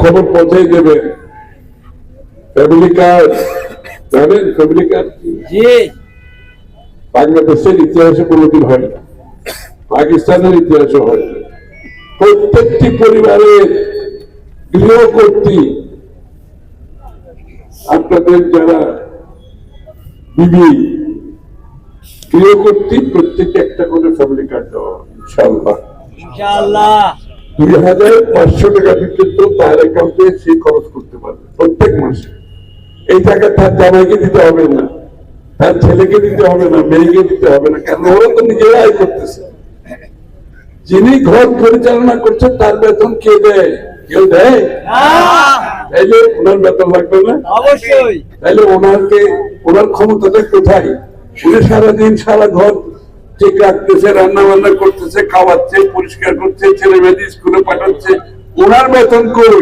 খবর পৌঁছাই দেবে। ফ্যামিলি কার্ড জানেন? ফ্যামিলি কার্ড বাংলাদেশের ইতিহাসে কোনোদিন হয় না, পাকিস্তানের ইতিহাসে হয় না। প্রত্যেকটি পরিবারের গৃহকর্ত্রী, আপনাদের যারা বিবি গৃহকর্ত্রী, প্রত্যেকে একটা করে ফ্যামিলি কার্ড দেওয়া ইনশাআল্লাহ। 2500 টাকা পর্যন্ত তার অ্যাকাউন্টে সে খরচ করতে পারবে প্রত্যেক মাসে। এই টাকা তার জামাইকে দিতে হবে না, তার ছেলেকে দিতে হবে না, মেয়েকে দিতে হবে না, কারণ ওরা তো নিজেরা আয় করতেছে। যিনি ঘর পরিচালনা করছে তার বেতন কে দেয়? কেউ দেয়? তাইলে ওনার বেতন লাগবে না? অবশ্যই। তাইলে ওনার ক্ষমতাটা কোথায়? উনি সারাদিন সারা ঘর ঠিক রাখতেছে, রান্না বান্না করতেছে, খাওয়াচ্ছে, পরিষ্কার করছে, ছেলে মেয়েদের স্কুলে পাঠাচ্ছে, ওনার বেতন কই?